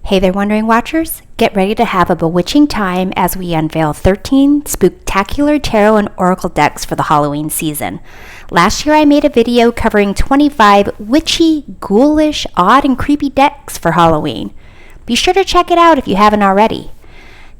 Hey there, Wandering Watchers. Get ready to have a bewitching time as we unveil 13 Spooktacular Tarot and Oracle decks for the Halloween season. Last year I made a video covering 25 witchy, ghoulish, odd, and creepy decks for Halloween. Be sure to check it out if you haven't already.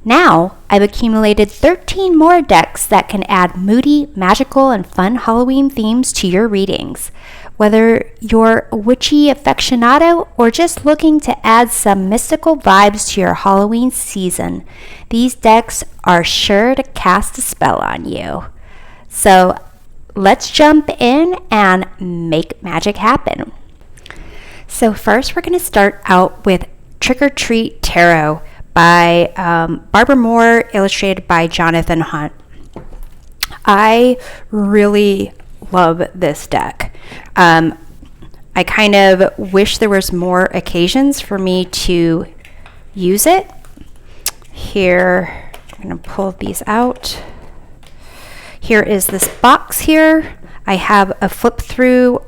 Now, I've accumulated 13 more decks that can add moody, magical, and fun Halloween themes to your readings. Whether you're a witchy aficionado or just looking to add some mystical vibes to your Halloween season, these decks are sure to cast a spell on you. So let's jump in and make magic happen. So first we're going to start out with Trick or Treat Tarot by Barbara Moore, illustrated by Jonathan Hunt. I really love this deck. I kind of wish there was more occasions for me to use it. Here, I'm going to pull these out. Here is this box here. I have a flip through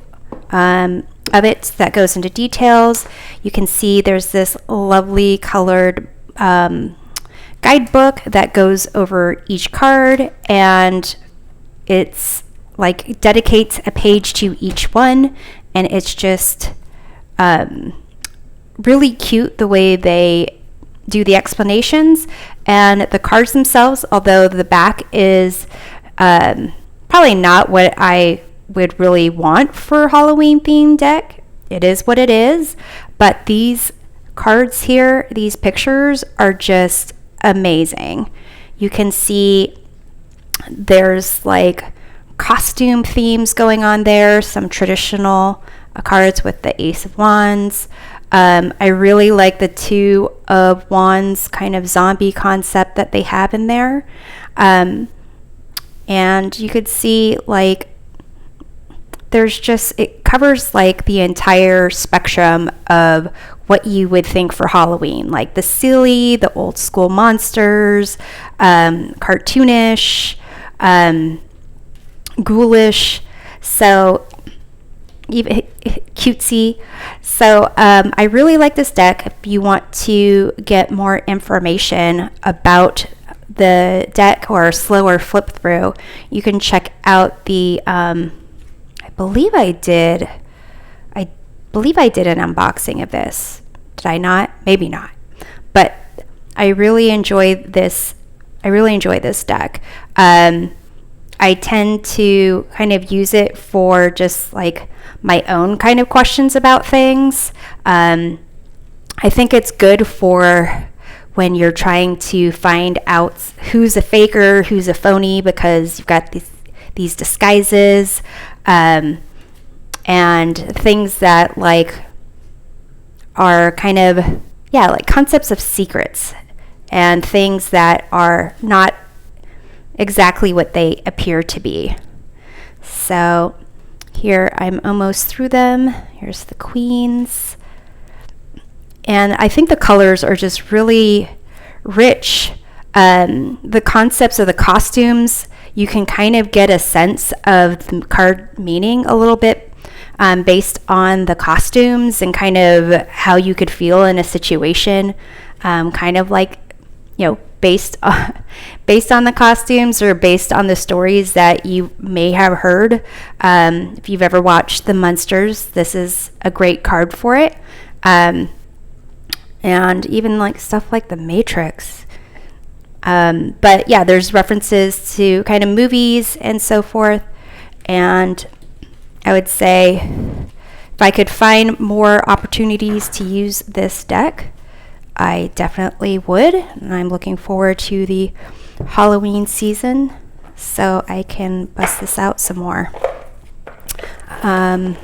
of it that goes into details. You can see there's this lovely colored guidebook that goes over each card, and it's like dedicates a page to each one, and it's just really cute the way they do the explanations and the cards themselves, although the back is probably not what I would really want for a Halloween themed deck. It is what it is, but these cards here, these pictures are just amazing. You can see there's like costume themes going on there, some traditional cards with the Ace of Wands. I really like the Two of Wands kind of zombie concept that they have in there. And you could see like it covers like the entire spectrum of what you would think for Halloween, like the silly, the old school monsters, cartoonish, ghoulish, so even cutesy. So I really like this deck. If you want to get more information about the deck or a slower flip through, you can check out the I believe I did an unboxing of this. Did I not? Maybe not. But I really enjoy this deck. I tend to kind of use it for just like my own kind of questions about things. I think it's good for when you're trying to find out who's a faker, who's a phony, because you've got these disguises and things that like are kind of, like concepts of secrets and things that are not exactly what they appear to be. So here I'm almost through them. Here's the queens. And I think the colors are just really rich. The concepts of the costumes, you can kind of get a sense of the card meaning a little bit based on the costumes and kind of how you could feel in a situation, kind of like, based on the costumes or based on the stories that you may have heard. If you've ever watched The Munsters, this is a great card for it. And even like stuff like The Matrix. But yeah, there's references to kind of movies and so forth. And I would say if I could find more opportunities to use this deck, I definitely would, and I'm looking forward to the Halloween season so I can bust this out some more. Let's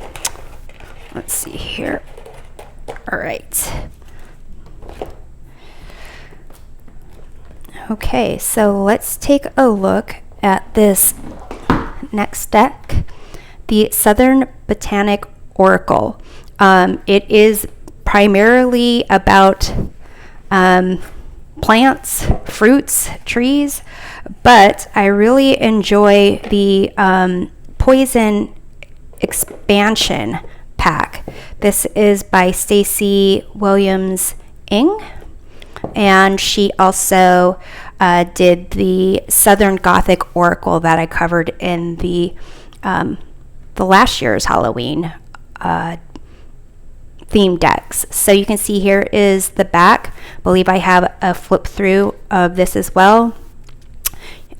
see here. All right. Okay, so let's take a look at this next deck, the Southern Botanic Oracle. It is primarily about plants, fruits, trees, but I really enjoy the poison expansion pack. This is by Stacy Williams Ing, and she also did the Southern Gothic Oracle that I covered in the last year's Halloween theme decks. So you can see here is the back. I believe I have a flip through of this as well.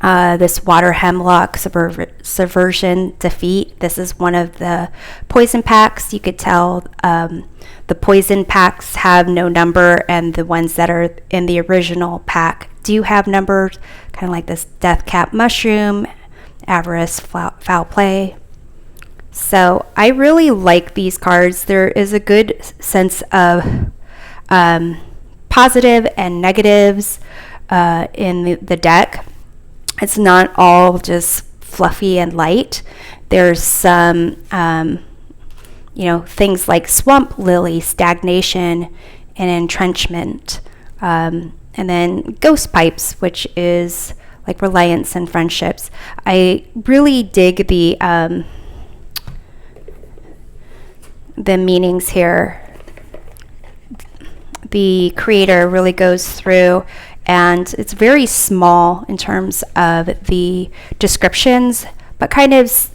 This Water Hemlock Subversion Defeat. This is one of the poison packs. You could tell the poison packs have no number, and the ones that are in the original pack do have numbers, kind of like this Death Cap Mushroom, Avarice, Foul Play. So I really like these cards. There is a good sense of positive and negatives in the deck. It's not all just fluffy and light. There's some, things like Swamp Lily, Stagnation, and Entrenchment. And then Ghost Pipes, which is like Reliance and Friendships. I really dig the meanings here. The creator really goes through, and it's very small in terms of the descriptions, but kind of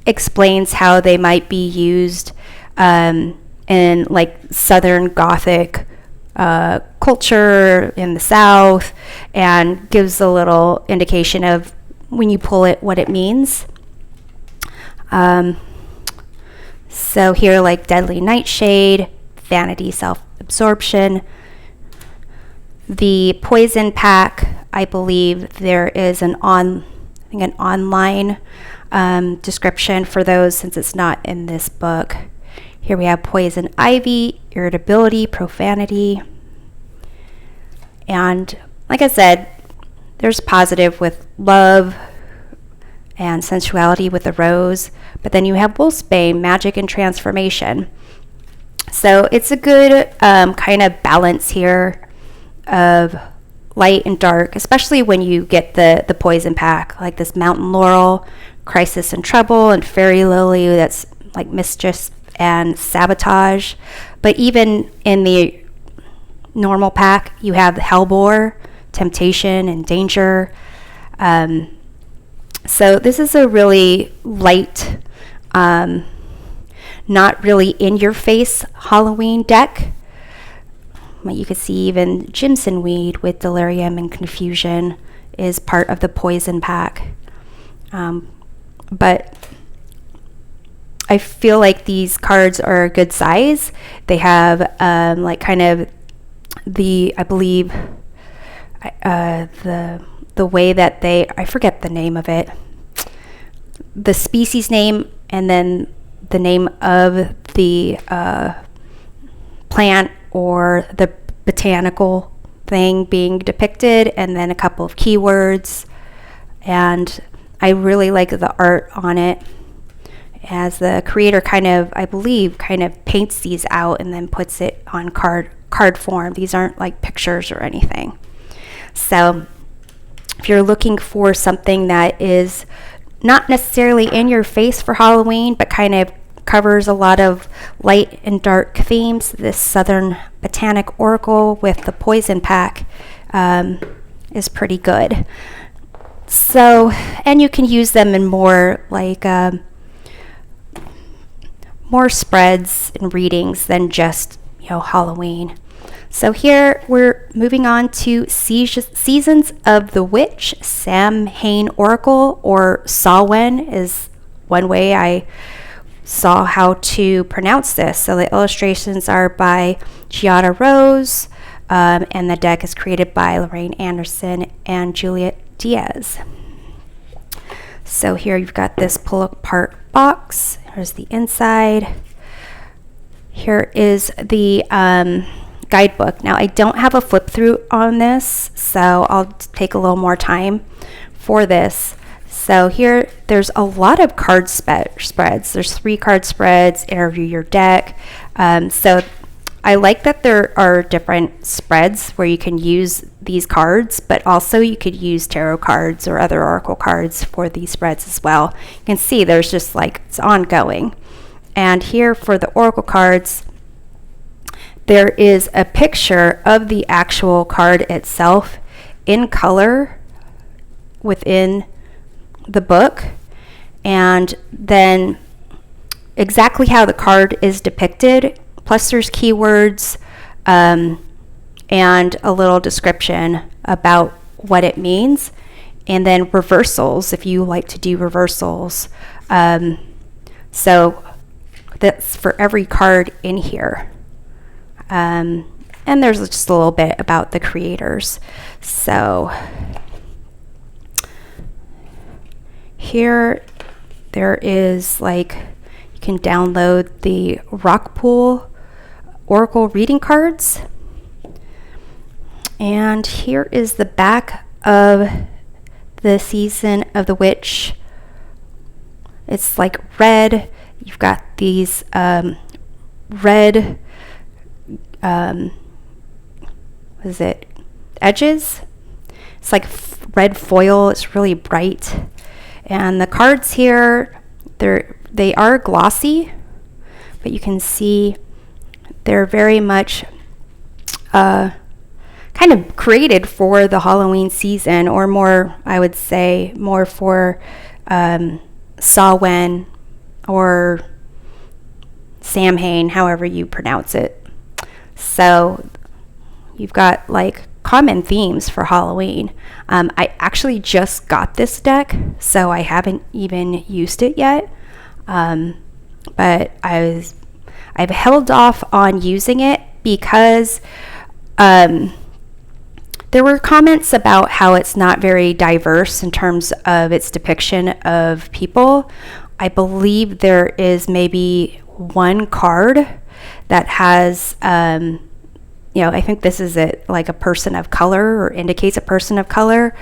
explains how they might be used in like Southern Gothic culture in the South, and gives a little indication of, when you pull it, what it means. So here, like Deadly Nightshade, Vanity, Self-Absorption. The Poison Pack, I believe there is an online description for those, since it's not in this book. Here we have Poison Ivy, Irritability, Profanity. And like I said, there's positive with love and sensuality with the rose, but then you have Wolfsbane, Magic and Transformation. So it's a good kind of balance here of light and dark, especially when you get the poison pack, like this Mountain Laurel, Crisis and Trouble, and Fairy Lily, that's like Mischief and Sabotage. But even in the normal pack, you have Hellbore, Temptation, and Danger. So this is a really light, not really in-your-face Halloween deck. You can see even Jimson Weed with Delirium and Confusion is part of the poison pack. But I feel like these cards are a good size. They have like kind of the, I believe, the way that they, I forget the name of it, the species name, and then the name of the plant or the botanical thing being depicted, and then a couple of keywords. And I really like the art on it, as the creator kind of, I believe, kind of paints these out and then puts it on card form. These aren't like pictures or anything. So if you're looking for something that is not necessarily in your face for Halloween, but kind of covers a lot of light and dark themes, this Southern Botanic Oracle with the Poison Pack is pretty good. So, and you can use them in more like more spreads and readings than just, Halloween. So here we're moving on to Seasons of the Witch, Samhain Oracle, or Samhain is one way I saw how to pronounce this. So the illustrations are by Giada Rose, and the deck is created by Lorraine Anderson and Juliet Diaz. So here you've got this pull apart box. Here's the inside. Here is the guidebook. Now I don't have a flip through on this, so I'll take a little more time for this. So here there's a lot of card spreads. There's 3 card spreads, interview your deck. So I like that there are different spreads where you can use these cards, but also you could use tarot cards or other oracle cards for these spreads as well. You can see there's just like, it's ongoing. And here for the oracle cards, there is a picture of the actual card itself in color within the book, and then exactly how the card is depicted, plus there's keywords and a little description about what it means, and then reversals if you like to do reversals. So that's for every card in here. And there's just a little bit about the creators. So here there is, like, you can download the Rockpool Oracle reading cards. And here is the back of the Season of the Witch. It's like red. You've got these red, what is it, edges? It's like red foil. It's really bright. And the cards here, they are glossy, but you can see they're very much kind of created for the Halloween season, or more, I would say, more for Samhain or Samhain, however you pronounce it. So you've got like common themes for Halloween. I actually just got this deck, so I haven't even used it yet. But I've held off on using it because there were comments about how it's not very diverse in terms of its depiction of people. I believe there is maybe one card that has, I think this is like a person of color, or indicates a person of color.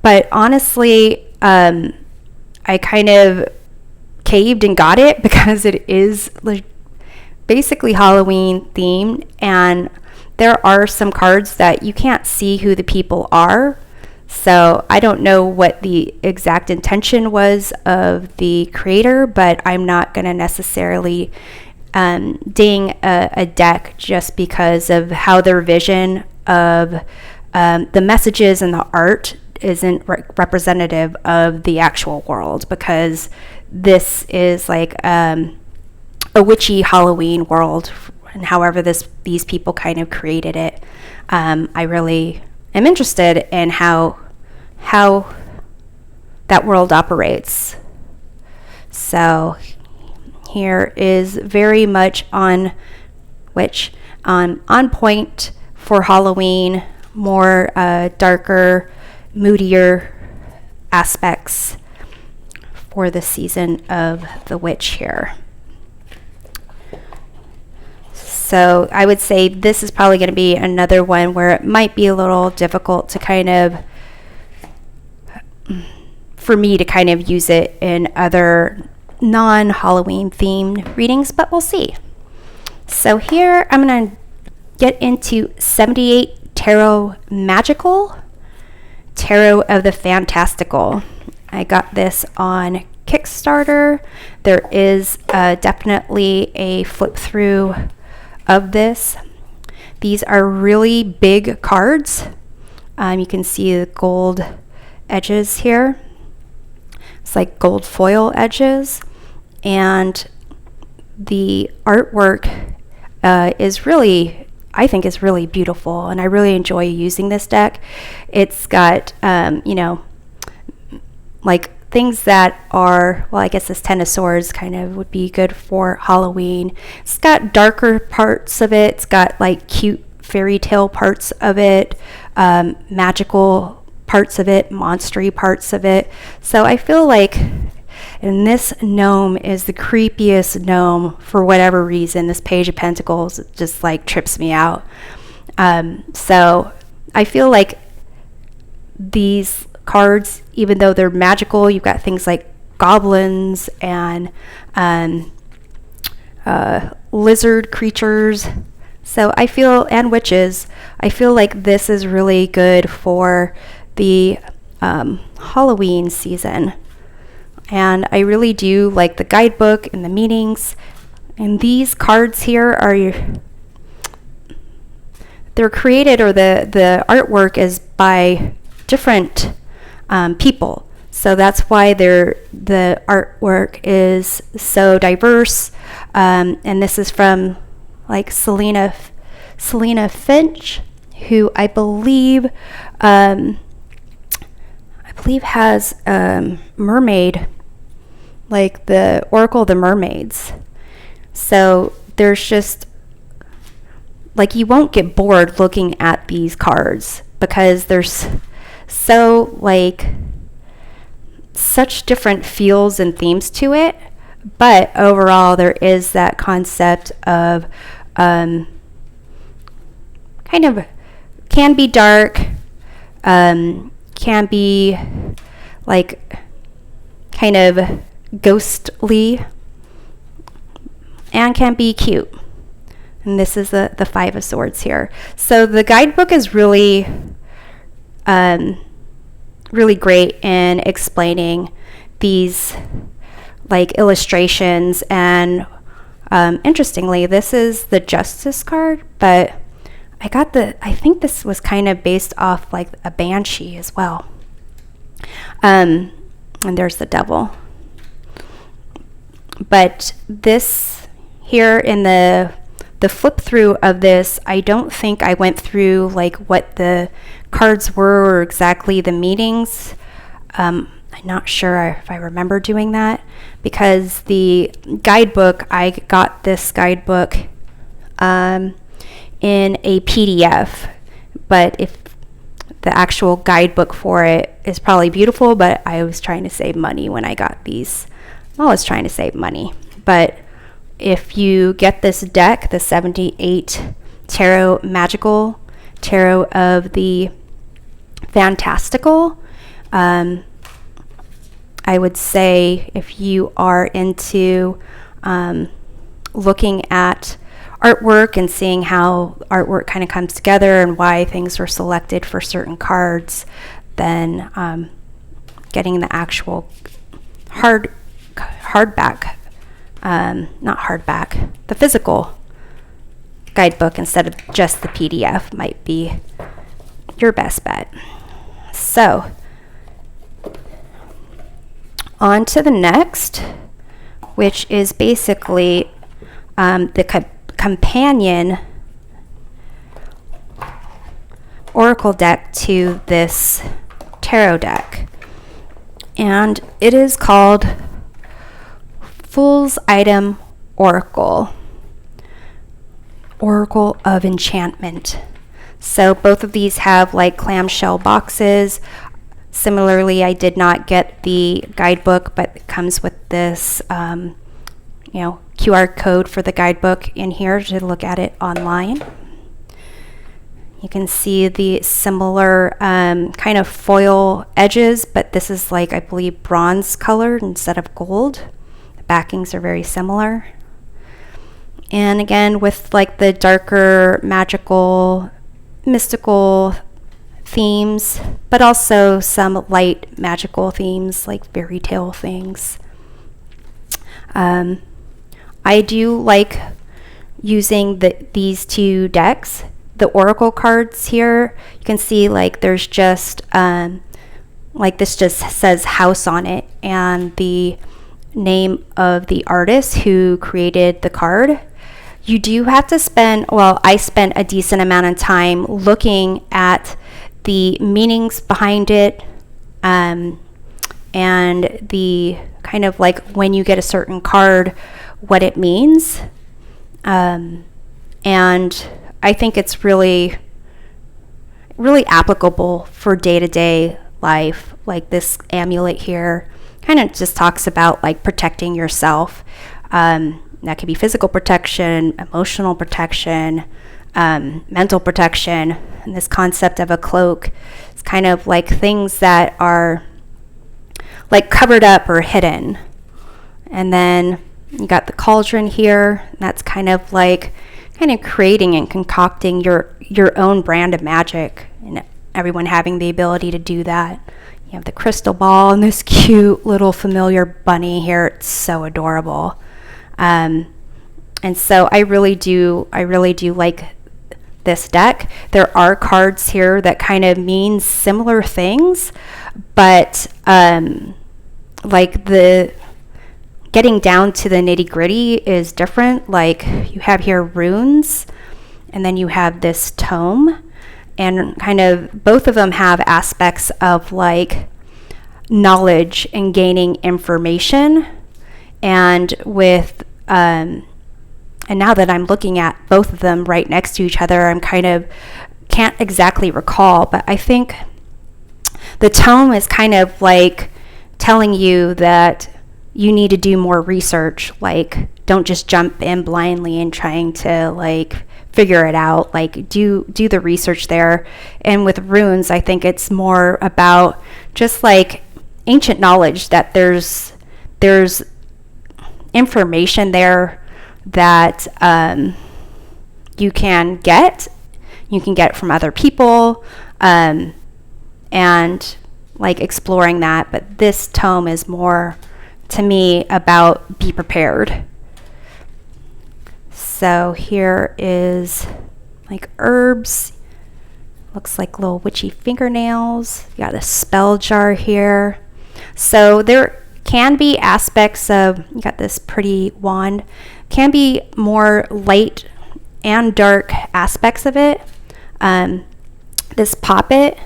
But honestly, I kind of caved and got it because it is like basically Halloween themed, and there are some cards that you can't see who the people are. So I don't know what the exact intention was of the creator, but I'm not going to necessarily ding a deck just because of how their vision of the messages and the art isn't representative of the actual world, because this is like a witchy Halloween world, and however these people kind of created it. I really am interested in how that world operates. So here is very much on point for Halloween, more darker, moodier aspects for the Season of the Witch here. So I would say this is probably going to be another one where it might be a little difficult to kind of, for me to kind of use it in other non-Halloween themed readings, but we'll see. So here I'm going to get into 78 Tarot Magical, Tarot of the Fantastical. I got this on Kickstarter. There is definitely a flip through of this. These are really big cards. You can see the gold edges here. It's like gold foil edges, and the artwork is really, I think, is really beautiful, and I really enjoy using this deck. It's got like things that are, well, I guess this Ten of Swords kind of would be good for Halloween. It's got darker parts of it. It's got like cute fairy tale parts of it, magical parts of it, monstery parts of it. So I feel like, and this gnome is the creepiest gnome for whatever reason. This Page of Pentacles just like trips me out. So I feel like these cards, even though they're magical, you've got things like goblins and lizard creatures. So I feel, and witches, I feel like this is really good for the Halloween season. And I really do like the guidebook and the meanings. And these cards here are they're created, or the artwork is by different people. So that's why the artwork is so diverse. And this is from like Selena Finch, who I believe has mermaid, like the Oracle of the Mermaids. So there's just like, you won't get bored looking at these cards because there's so like such different feels and themes to it. But overall, there is that concept of kind of, can be dark, can be like kind of ghostly, and can be cute. And this is the Five of Swords here. So the guidebook is really really great in explaining these like illustrations. And interestingly, this is the Justice card, but I think this was kind of based off like a Banshee as well. And there's the Devil. But this here in the flip through of this, I don't think I went through like what the cards were or exactly the meanings. I'm not sure if I remember doing that, because the guidebook, I got this guidebook in a PDF, but if the actual guidebook for it is probably beautiful, but I was trying to save money when I got these. I was trying to save money, but if you get this deck, the 78 Tarot Magical Tarot of the Fantastical, I would say if you are into looking at artwork and seeing how artwork kind of comes together and why things were selected for certain cards, then getting the actual the physical guidebook instead of just the PDF might be your best bet. So on to the next, which is basically the companion oracle deck to this tarot deck, and it is called Fool's Item Oracle of Enchantment. So both of these have like clamshell boxes. Similarly, I did not get the guidebook, but it comes with this QR code for the guidebook in here to look at it online. You can see the similar kind of foil edges, but this is like, I believe, bronze colored instead of gold. The backings are very similar. And again, with like the darker magical, mystical themes, but also some light magical themes like fairy tale things. I do like using these two decks. The oracle cards here, you can see like there's just like this just says house on it and the name of the artist who created the card. You do have to spend, well, I spent a decent amount of time looking at the meanings behind it, and the kind of like when you get a certain card, what it means. And I think it's really, really applicable for day-to-day life. Like this amulet here kind of just talks about like protecting yourself. That could be physical protection, emotional protection, mental protection. And this concept of a cloak is kind of like things that are like covered up or hidden. And then you got the cauldron here. And that's kind of creating and concocting your own brand of magic, and everyone having the ability to do that. You have the crystal ball and this cute little familiar bunny here. It's so adorable. And so I really do like this deck. There are cards here that kind of mean similar things, but like the getting down to the nitty-gritty is different. Like you have here runes, and then you have this tome, and kind of both of them have aspects of like knowledge and gaining information. And with and now that I'm looking at both of them right next to each other, I'm kind of can't exactly recall, but I think the tome is kind of like telling you that you need to do more research. Like, don't just jump in blindly and trying to like figure it out. Like, do the research there. And with runes, I think it's more about just like ancient knowledge, that there's information there that you can get from other people, and like exploring that. But this tome is more, to me, about be prepared. So here is like herbs, looks like little witchy fingernails. You got a spell jar here. So there can be aspects of, you got this pretty wand, can be more light and dark aspects of it. This poppet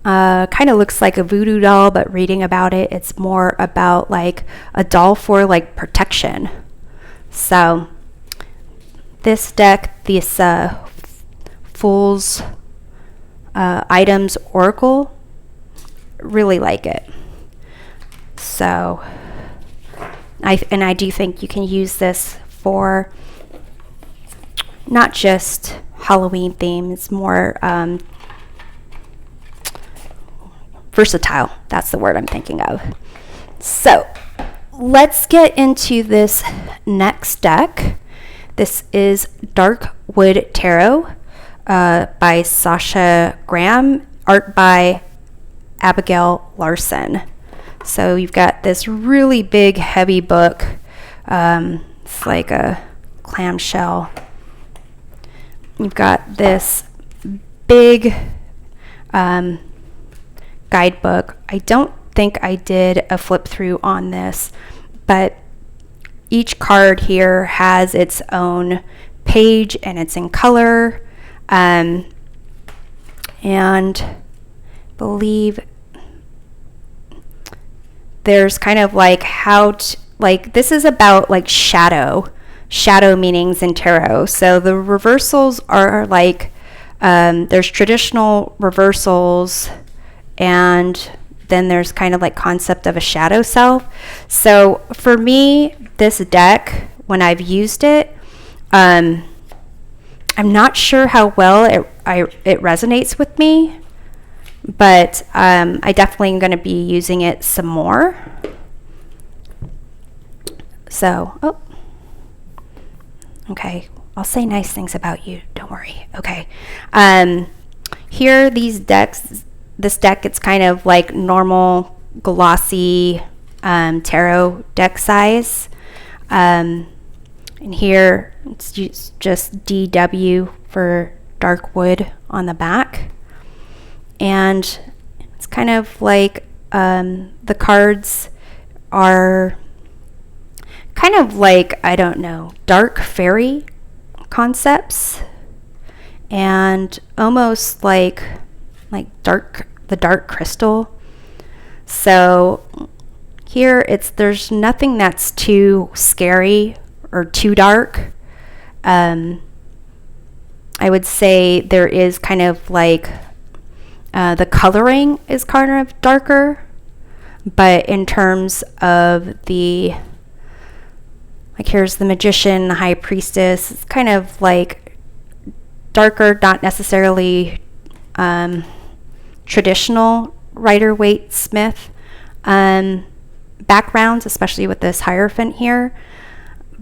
kind of looks like a voodoo doll, but reading about it, it's more about like a doll for like protection. So this deck, this Fool's Items Oracle, really like it. So I do think you can use this for not just Halloween themes, more versatile. That's the word I'm thinking of. So let's get into this next deck. This is Dark Wood Tarot by Sasha Graham, art by Abigail Larson. So you've got this really big, heavy book. It's like a clamshell. You've got this big guidebook. I don't think I did a flip through on this, but each card here has its own page and it's in color. And believe there's kind of like like this is about like shadow meanings in tarot. So the reversals are like there's traditional reversals, and then there's kind of like concept of a shadow self. So for me, this deck, when I've used it, I'm not sure how well it resonates with me, but I definitely am going to be using it some more. So, okay, I'll say nice things about you. Don't worry. Okay. Here, this deck, it's kind of like normal glossy tarot deck size. And here, it's just DW for dark wood on the back. And it's kind of like the cards are kind of like, I don't know, dark fairy concepts, and almost like the dark crystal. So here there's nothing that's too scary or too dark. I would say there is kind of like the coloring is kind of darker, but in terms of the, like, here's the magician, the high priestess, it's kind of like darker, not necessarily traditional Rider-Waite Smith backgrounds, especially with this Hierophant here.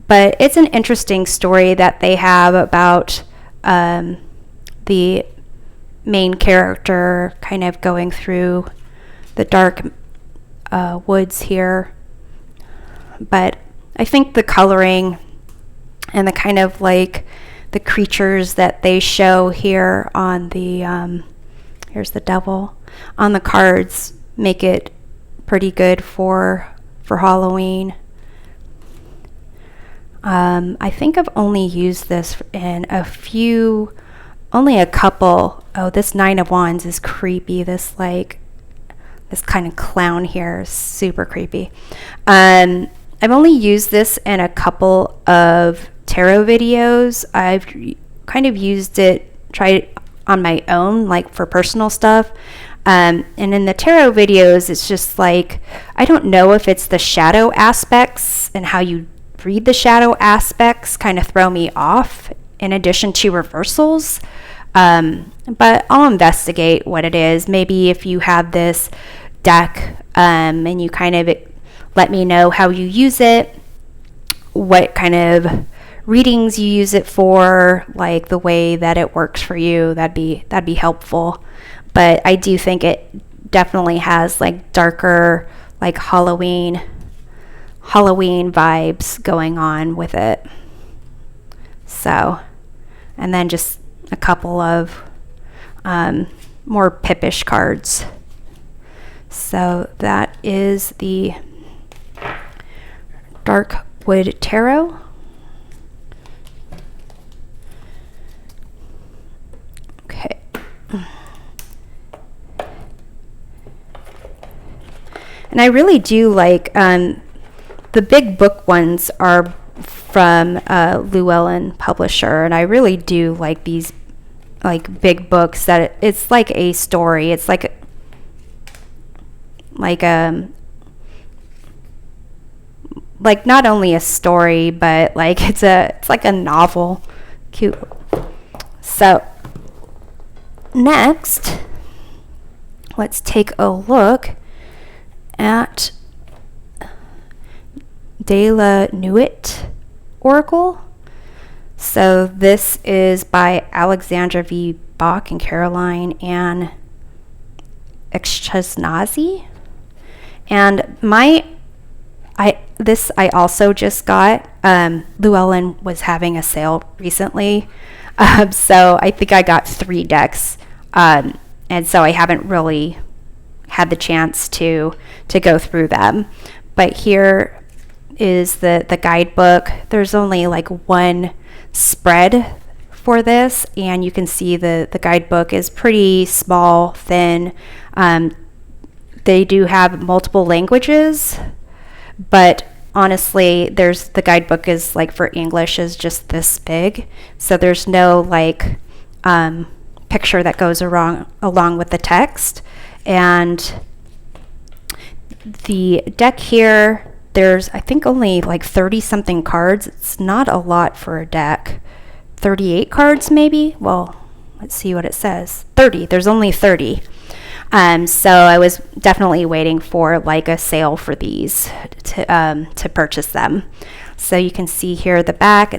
But it's an interesting story that they have about the main character kind of going through the dark woods here. But I think the coloring and the kind of like the creatures that they show here on the here's the devil on the cards make it pretty good for Halloween. I think I've only used this in only a couple. Oh, this Nine of Wands is creepy. This kind of clown here is super creepy. I've only used this in a couple of tarot videos. I've kind of tried it on my own, like for personal stuff. And in the tarot videos, it's just like, I don't know if it's the shadow aspects and how you read the shadow aspects kind of throw me off in addition to reversals. But I'll investigate what it is. Maybe if you have this deck and you kind of let me know how you use it, what kind of readings you use it for, like the way that it works for you, that'd be helpful. But I do think it definitely has like darker, like Halloween vibes going on with it. So, and then just a couple of more pippish cards. So that is the Darkwood Tarot. Okay. And I really do like the big book ones are from Llewellyn Publisher, and I really do like these like big books that it's like a story. It's like not only a story, but like it's like a novel. Cute. So next, let's take a look at De la Nuit Oracle. So this is by Alexandra V. Bach and Caroline Ann Exchesnazi. And this I also just got. Llewellyn was having a sale recently, so I think I got 3 decks, and so I haven't really had the chance to go through them. But here is the guidebook. There's only like one spread for this, and you can see the guidebook is pretty small, thin. They do have multiple languages, but honestly, the guidebook is like for English is just this big, so there's no like picture that goes along with the text. And the deck here, there's I think only like 30 something cards. It's not a lot for a deck. 38 cards maybe. Well, let's see what it says. 30. There's only 30. So I was definitely waiting for like a sale for these to purchase them. So you can see here the back.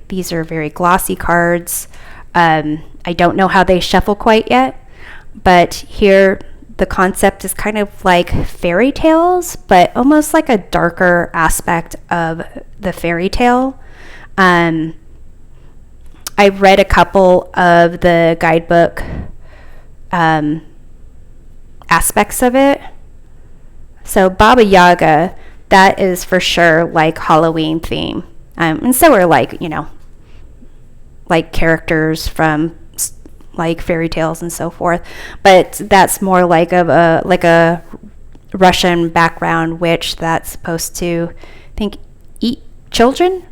These are very glossy cards. I don't know how they shuffle quite yet, but here the concept is kind of like fairy tales, but almost like a darker aspect of the fairy tale. I read a couple of the guidebook aspects of it. So Baba Yaga, that is for sure like Halloween theme. And so are like characters from like fairy tales and so forth. But that's more like a Russian background witch that's supposed to, I think, eat children.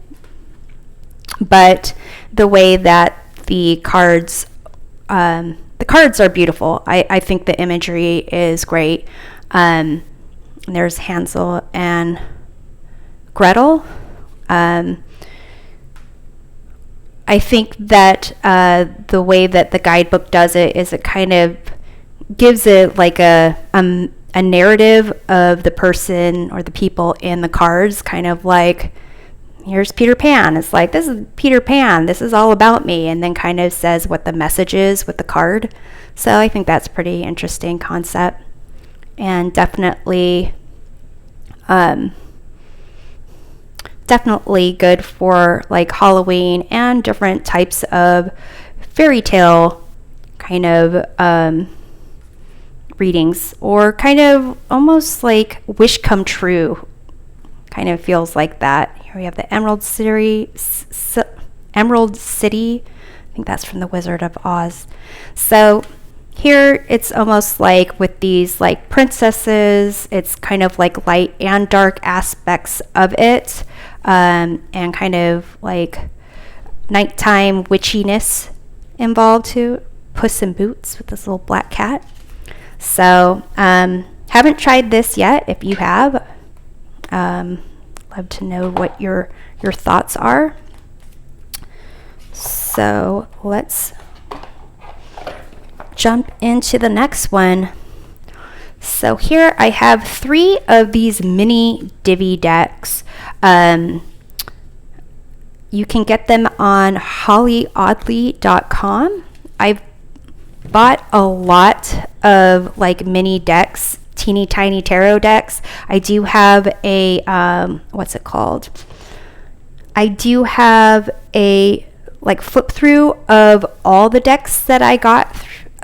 But the way that the cards are beautiful. I think the imagery is great. There's Hansel and Gretel. I think that the way that the guidebook does it is it kind of gives it like a narrative of the person or the people in the cards, kind of like, here's Peter Pan. It's like, this is Peter Pan. This is all about me. And then kind of says what the message is with the card. So I think that's pretty interesting concept. And definitely definitely good for like Halloween and different types of fairy tale kind of readings, or kind of almost like wish come true. Kind of feels like that. Here we have the Emerald City. I think that's from the Wizard of Oz. So here it's almost like with these like princesses, it's kind of like light and dark aspects of it, and kind of like nighttime witchiness involved too. Puss in Boots with this little black cat. So haven't tried this yet. If you have, love to know what your thoughts are. So let's jump into the next one. So here I have 3 of these mini Divi decks. You can get them on hollyoddly.com. I've bought a lot of like mini decks, teeny tiny tarot decks. I do have a what's it called? I do have a like flip through of all the decks that I got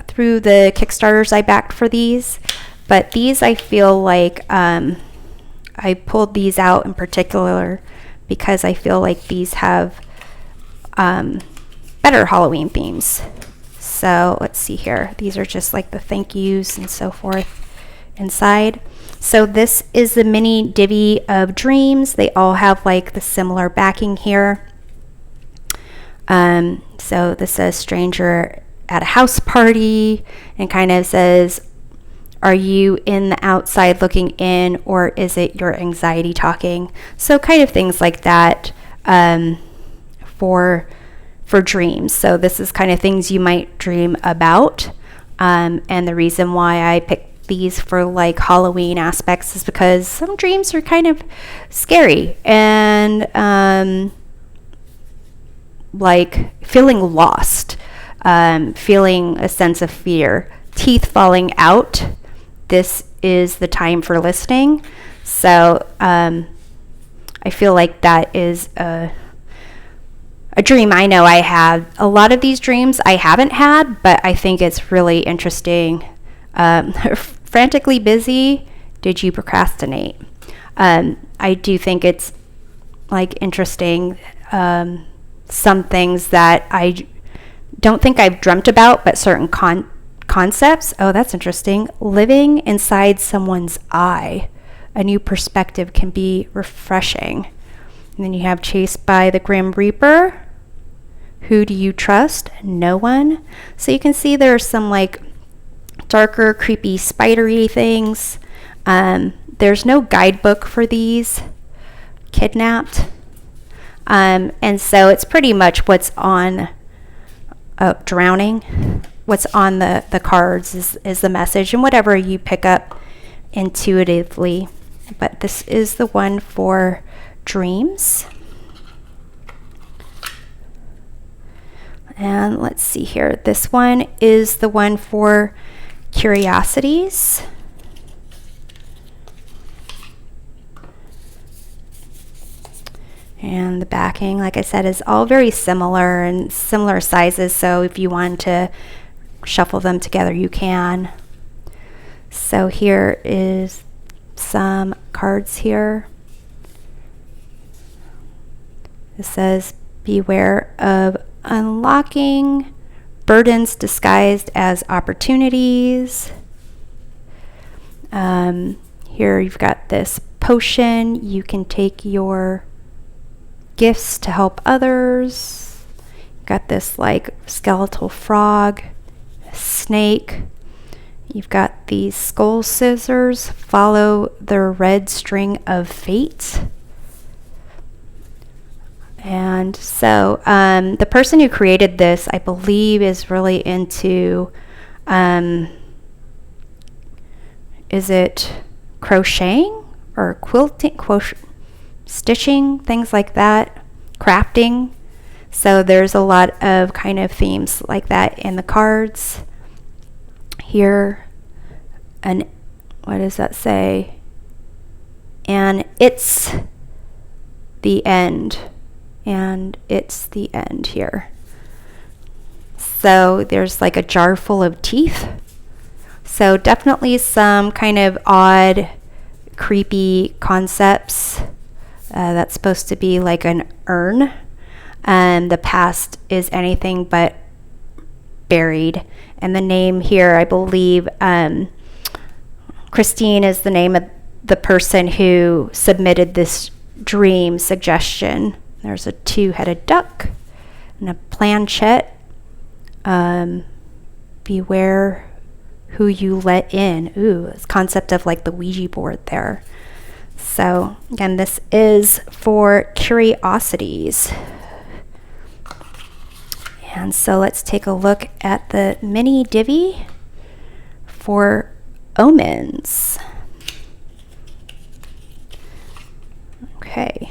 through the Kickstarters I backed for these. But these, I feel like I pulled these out in particular because I feel like these have better Halloween themes. So let's see here. These are just like the thank yous and so forth inside. So this is the mini Divi of dreams. They all have like the similar backing here. So this says stranger at a house party, and kind of says, are you in the outside looking in, or is it your anxiety talking? So kind of things like that for dreams. So this is kind of things you might dream about. And the reason why I picked these for like Halloween aspects is because some dreams are kind of scary and like feeling lost, feeling a sense of fear, teeth falling out. This is the time for listening. So I feel like that is a dream I know I have. A lot of these dreams I haven't had, but I think it's really interesting. Frantically busy, did you procrastinate? I do think it's like interesting. Some things that I don't think I've dreamt about, but certain concepts. Oh, that's interesting. Living inside someone's eye. A new perspective can be refreshing. And then you have chased by the Grim Reaper. Who do you trust? No one. So you can see there's some like darker, creepy, spidery things. There's no guidebook for these. Kidnapped. And so it's pretty much what's on drowning. What's on the cards is the message, and whatever you pick up intuitively. But this is the one for dreams. And let's see here. This one is the one for curiosities. And the backing, like I said, is all very similar and similar sizes. So if you want to shuffle them together, you can. So here is some cards here. It says, beware of unlocking burdens disguised as opportunities. Here you've got this potion. You can take your gifts to help others. You've got this like skeletal frog, a snake. You've got these skull scissors. Follow the red string of fate. And so the person who created this, I believe, is really into, is it crocheting or quilting, stitching, things like that, crafting. So there's a lot of kind of themes like that in the cards. Here, and what does that say? And it's the end, and it's the end here. So there's like a jar full of teeth. So definitely some kind of odd, creepy concepts. That's supposed to be like an urn, and the past is anything but buried. And the name here, I believe, Christine is the name of the person who submitted this dream suggestion. There's a two-headed duck and a planchette. Beware who you let in. Ooh, this concept of like the Ouija board there. So again, this is for Curiosities. And so let's take a look at the mini Divi for Omens. Okay.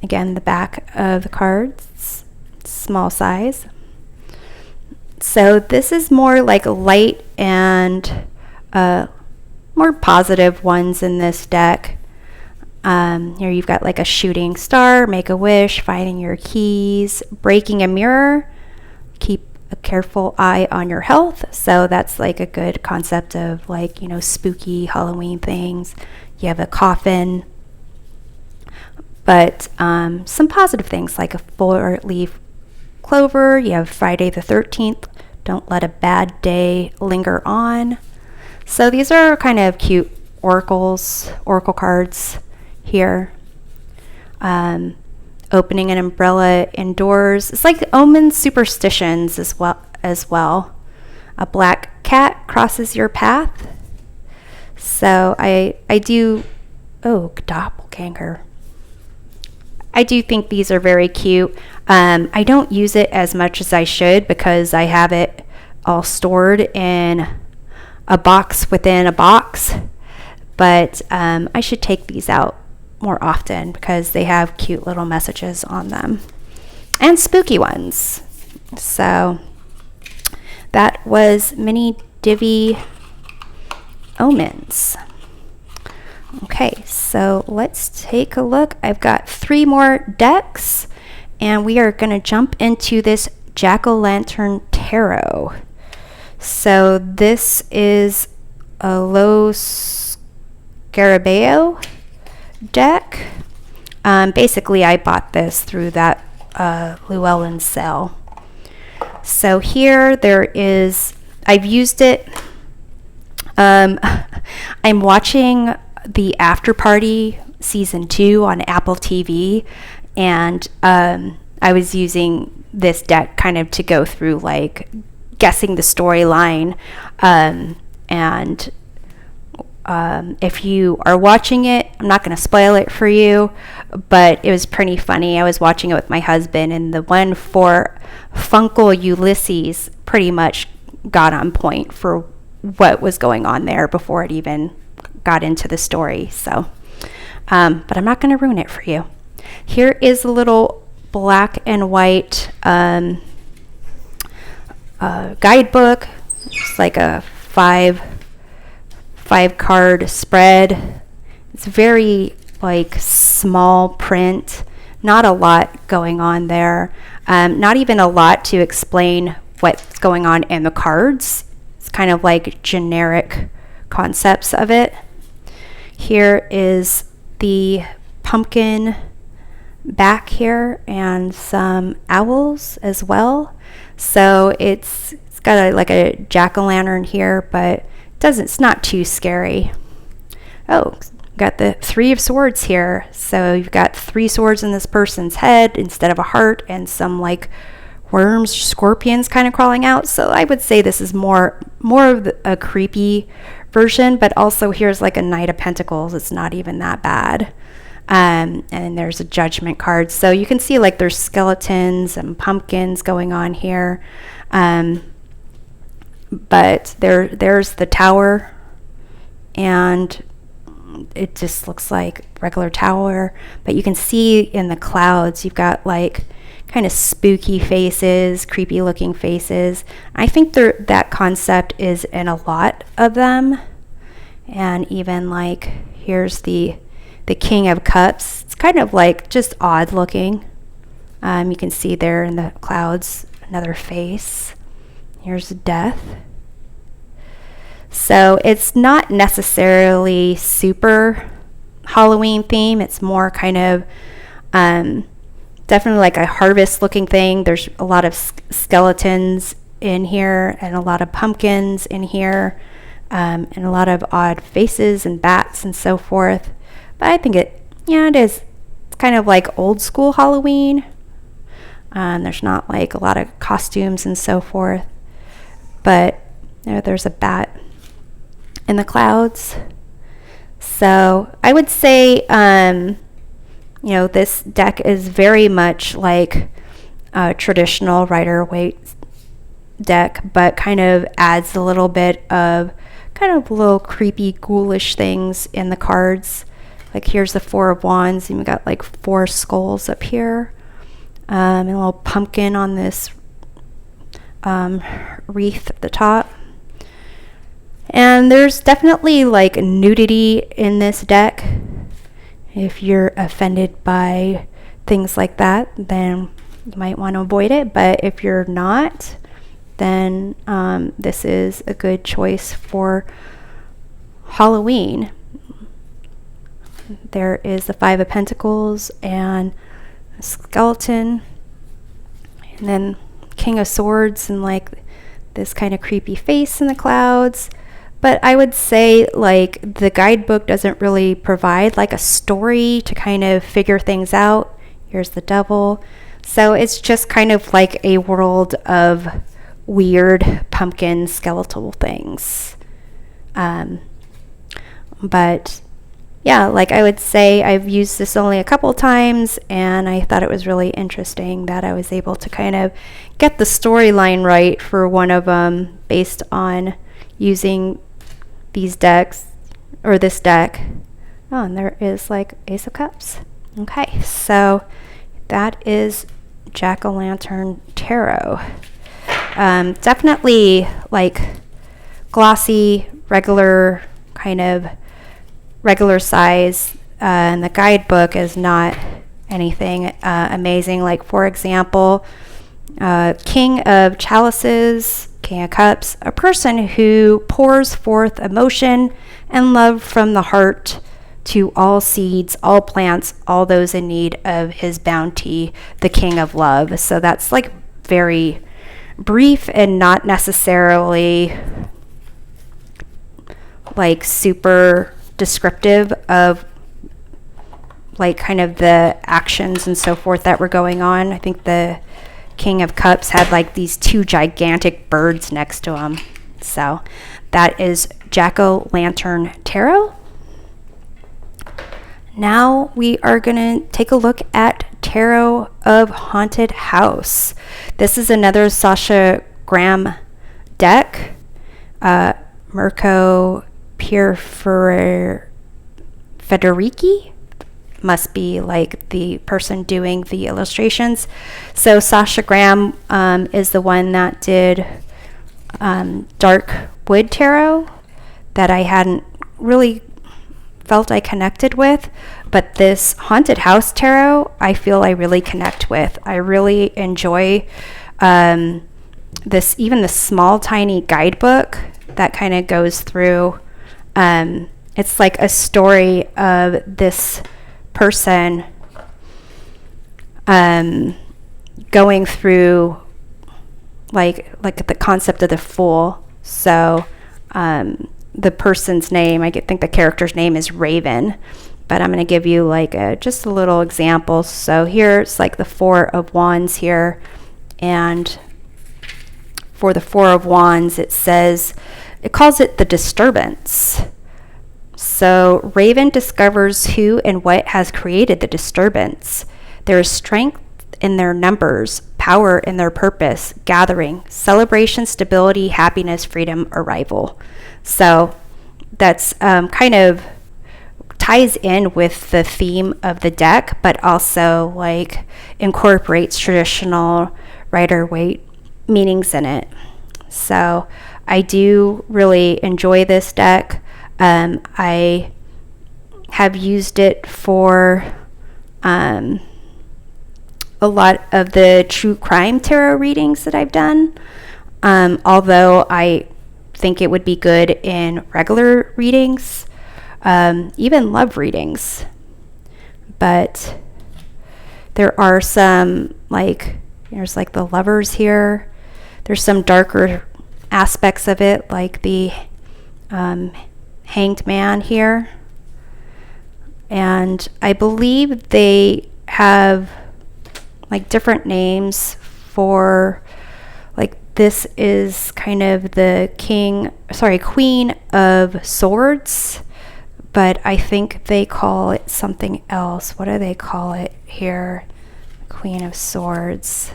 Again, the back of the cards, small size. So this is more like light and more positive ones in this deck. Here you've got like a shooting star, make a wish, finding your keys, breaking a mirror, keep a careful eye on your health. So that's like a good concept of like, you know, spooky Halloween things. You have a coffin, but some positive things like a 4-leaf clover. You have Friday the 13th. Don't let a bad day linger on. So these are kind of cute oracle cards here. Opening an umbrella indoors. It's like Omen superstitions as well. A black cat crosses your path. So I do, doppelganger. I do think these are very cute. I don't use it as much as I should because I have it all stored in a box within a box. But I should take these out more often because they have cute little messages on them and spooky ones. So that was mini Divi Omens. Okay, so let's take a look. I've got 3 more decks, and we are going to jump into this Jack-o'-lantern tarot. So this is a Los Scarabeo deck. Basically, I bought this through that Llewellyn sale. So here there is, I've used it. I'm watching the After Party season 2 on Apple TV, and I was using this deck kind of to go through like guessing the storyline, and if you are watching it, I'm not going to spoil it for you, but it was pretty funny. I was watching it with my husband, and the one for Funkle Ulysses pretty much got on point for what was going on there before it even got into the story. So, but I'm not going to ruin it for you. Here is a little black and white guidebook. It's like a five card spread. It's very like small print, not a lot going on there, not even a lot to explain what's going on in the cards. It's kind of like generic concepts of it. Here is the pumpkin back here and some owls as well. So it's got like a jack-o'-lantern here, but it's not too scary. Oh, got the 3 of swords here. So you've got 3 swords in this person's head instead of a heart, and some like worms, scorpions kind of crawling out. So I would say this is more of a creepy version, but also here's like a Knight of Pentacles. It's not even that bad. And there's a Judgment card. So you can see like there's skeletons and pumpkins going on here. But there's the tower, and it just looks like regular tower, but you can see in the clouds you've got like kind of spooky faces, creepy looking faces. I think that concept is in a lot of them. And even like here's the the King of Cups. It's kind of like just odd looking. You can see there in the clouds another face. Here's Death. So it's not necessarily super Halloween theme. It's more kind of definitely like a harvest looking thing. There's a lot of skeletons in here and a lot of pumpkins in here, and a lot of odd faces and bats and so forth. But I think it is. It's kind of like old school Halloween. There's not like a lot of costumes and so forth, but there's a bat in the clouds. So I would say, this deck is very much like a traditional Rider-Waite deck, but kind of adds a little bit of kind of little creepy, ghoulish things in the cards. Like here's the Four of Wands, and we got like 4 skulls up here. And a little pumpkin on this wreath at the top. And there's definitely like nudity in this deck. If you're offended by things like that, then you might want to avoid it. But if you're not, then this is a good choice for Halloween. There is the Five of Pentacles and a skeleton, and then King of Swords and like this kind of creepy face in the clouds. But I would say like the guidebook doesn't really provide like a story to kind of figure things out. Here's the Devil. So it's just kind of like a world of weird pumpkin skeletal things. But yeah, like I would say I've used this only a couple times, and I thought it was really interesting that I was able to kind of get the storyline right for one of them based on using these decks, or this deck. Oh, and there is like Ace of Cups. Okay, so that is Jack-o'-lantern Tarot. Definitely like glossy, regular size, and the guidebook is not anything amazing. Like for example, King of Chalices, King of Cups, a person who pours forth emotion and love from the heart to all seeds, all plants, all those in need of his bounty, the King of Love. So that's like very brief and not necessarily like super descriptive of like kind of the actions and so forth that were going on. I think the King of Cups had like these 2 gigantic birds next to him. So that is Jack-o'-lantern Tarot. Now we are going to take a look at Tarot of Haunted House. This is another Sasha Graham deck. Mirko Federici must be like the person doing the illustrations. So Sasha Graham is the one that did Dark Wood Tarot that I hadn't really felt I connected with, but this Haunted House Tarot I feel I really connect with. I really enjoy even the small tiny guidebook that kind of goes through. It's like a story of this person going through like the concept of the Fool. So the person's name, I think the character's name is Raven, but I'm going to give you like just a little example. So here's like the Four of Wands here, and for the Four of Wands it calls it the disturbance. So Raven discovers who and what has created the disturbance. There is strength in their numbers, power in their purpose, gathering, celebration, stability, happiness, freedom, arrival. So that's kind of ties in with the theme of the deck, but also like incorporates traditional Rider-Waite meanings in it. So I do really enjoy this deck. I have used it for a lot of the true crime tarot readings that I've done. Although I think it would be good in regular readings, even love readings. But there are some, like, there's like the lovers here. There's some darker aspects of it, like the hanged man here. And I believe they have like different names for, like, this is kind of the queen of swords, but I think they call it something else. What do they call it here? Queen of Swords.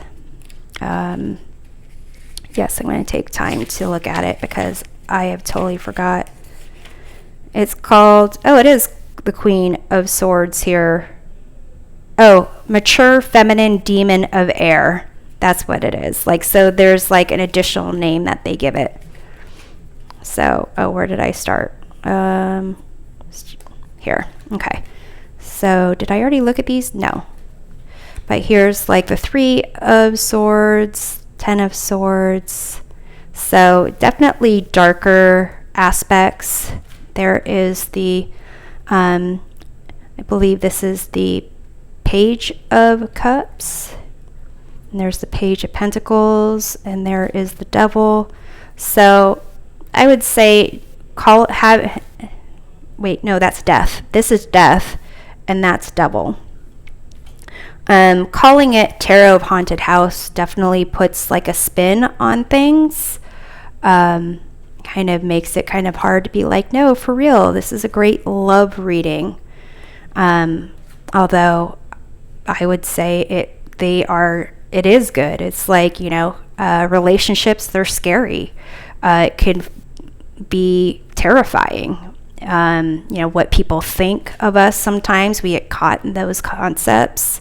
Yes, I'm going to take time to look at it because I have totally forgot. It's called, it is the Queen of Swords here. Oh, mature feminine demon of air. That's what it is. Like, so there's like an additional name that they give it. So, where did I start? Here. Okay. So, did I already look at these? No. But here's like the 3 of Swords, 10 of Swords. So, definitely darker aspects. There is the, I believe this is the Page of Cups. And there's the Page of Pentacles, and there is the Devil. So I would say that's Death. This is Death, and that's Devil. Calling it Tarot of Haunted House definitely puts like a spin on things. Kind of makes it kind of hard to be like, no, for real, this is a great love reading. Although I would say it is good. It's like, relationships, they're scary. It can be terrifying. What people think of us, sometimes we get caught in those concepts.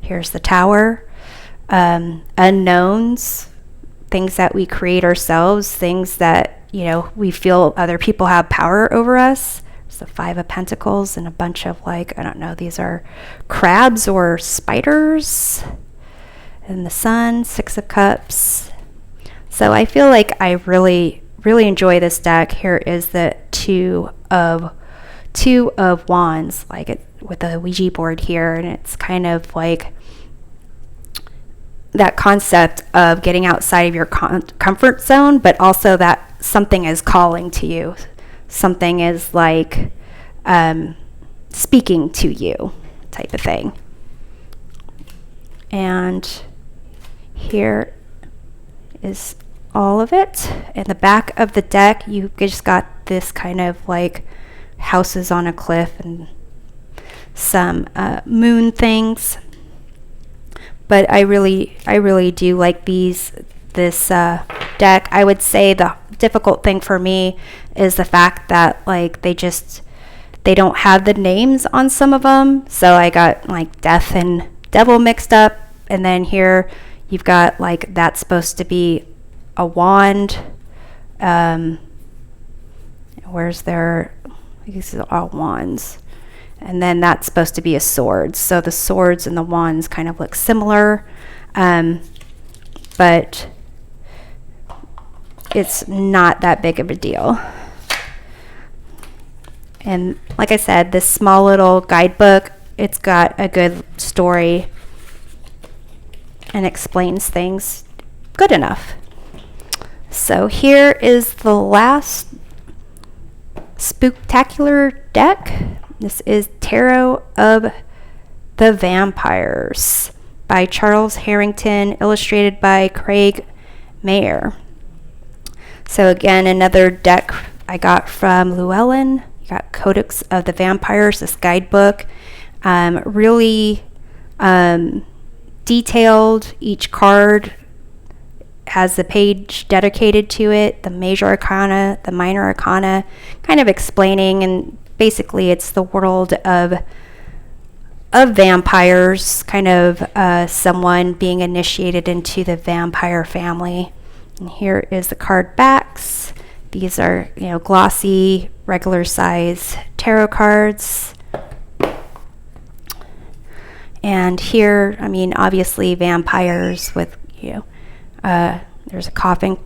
Here's the Tower. Unknowns, things that we create ourselves, things that, we feel other people have power over us. There's the 5 of Pentacles and a bunch of, like, I don't know, these are crabs or spiders. And the Sun, 6 of Cups. So I feel like I really, really enjoy this deck. Here is the 2 of Wands, like it with a Ouija board here, and it's kind of like that concept of getting outside of your comfort zone, but also that something is calling to you. Something is like speaking to you, type of thing. And here is all of it. In the back of the deck, you just got this kind of like houses on a cliff and some moon things. But I really do like this deck. I would say the difficult thing for me is the fact that, like, they don't have the names on some of them. So I got like Death and Devil mixed up. And then here you've got, like, that's supposed to be a wand. Where's their, these are all wands. And then that's supposed to be a sword. So the swords and the wands kind of look similar. But it's not that big of a deal. And like I said, this small little guidebook, it's got a good story and explains things good enough. So here is the last Spooktacular deck. This is Tarot of the Vampires by Charles Harrington, illustrated by Craig Mayer. So again, another deck I got from Llewellyn. You got Codex of the Vampires, this guidebook. Really detailed. Each card has the page dedicated to it, the major arcana, the minor arcana, kind of explaining, and basically it's the world of vampires, kind of someone being initiated into the vampire family. And here is the card backs. These are, glossy, regular size tarot cards. And here, I mean, obviously vampires with, there's a coffin.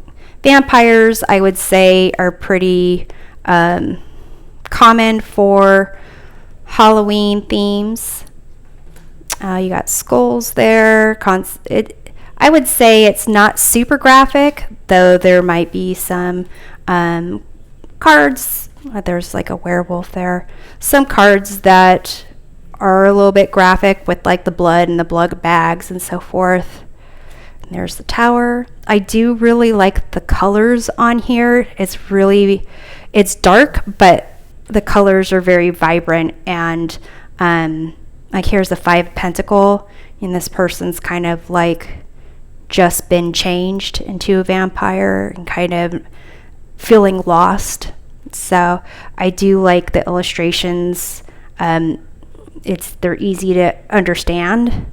Vampires, I would say, are pretty common for Halloween themes. You got skulls there. I would say it's not super graphic, though there might be some cards. There's like a werewolf there. Some cards that are a little bit graphic with like the blood and the blood bags and so forth. And there's the tower. I do really like the colors on here. It's dark, but the colors are very vibrant. And like here's the 5 pentacle, and this person's kind of like just been changed into a vampire and kind of feeling lost. So I do like the illustrations. They're easy to understand.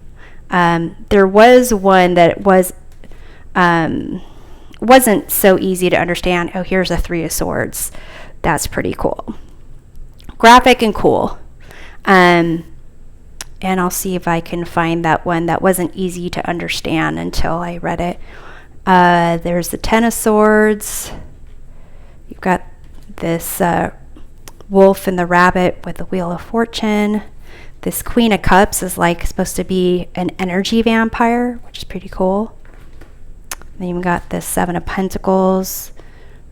There was one that wasn't so easy to understand. Oh, here's a 3 of swords. That's pretty cool. Graphic and cool. And I'll see if I can find that one that wasn't easy to understand until I read it. There's the 10 of swords. You've got this wolf and the rabbit with the wheel of fortune. This Queen of Cups is like supposed to be an energy vampire, which is pretty cool. Then you've got this 7 of Pentacles.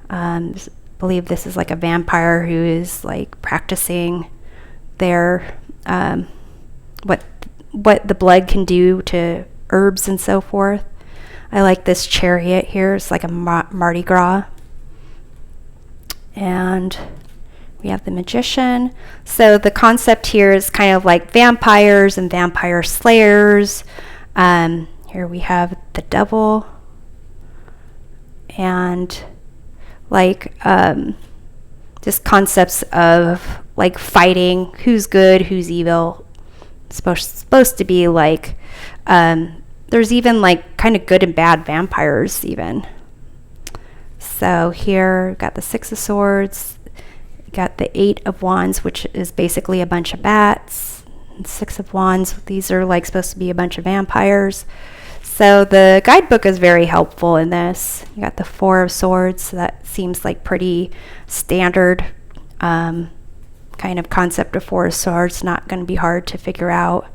I believe this is like a vampire who is like practicing their what the blood can do to herbs and so forth. I like this chariot here. It's like a Mardi Gras. And we have the magician. So the concept here is kind of like vampires and vampire slayers. Here we have the devil. And like just concepts of like fighting, who's good, who's evil. It's supposed to be like there's even like kind of good and bad vampires even. So here we've got the 6 of swords, got the 8 of wands, which is basically a bunch of bats, and 6 of wands, these are like supposed to be a bunch of vampires. So the guidebook is very helpful in this. You got the 4 of swords, so that seems like pretty standard kind of concept of 4 of swords, not going to be hard to figure out.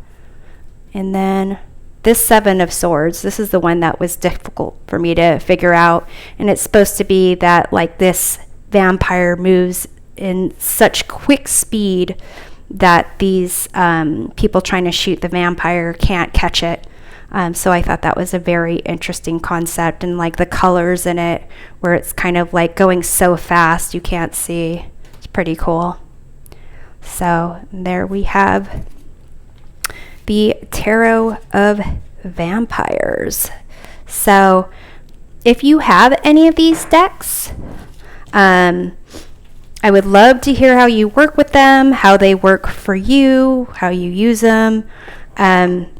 And then this 7 of swords, this is the one that was difficult for me to figure out, and it's supposed to be that like this vampire moves in such quick speed that these people trying to shoot the vampire can't catch it. So I thought that was a very interesting concept, and like the colors in it where it's kind of like going so fast you can't see. It's pretty cool. So there we have the Tarot of Vampires. So if you have any of these decks, I would love to hear how you work with them, how they work for you, how you use them, and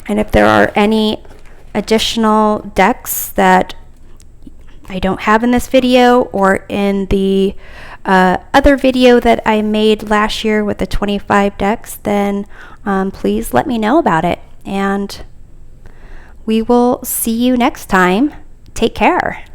if there are any additional decks that I don't have in this video or in the other video that I made last year with the 25 decks, then please let me know about it. And we will see you next time. Take care.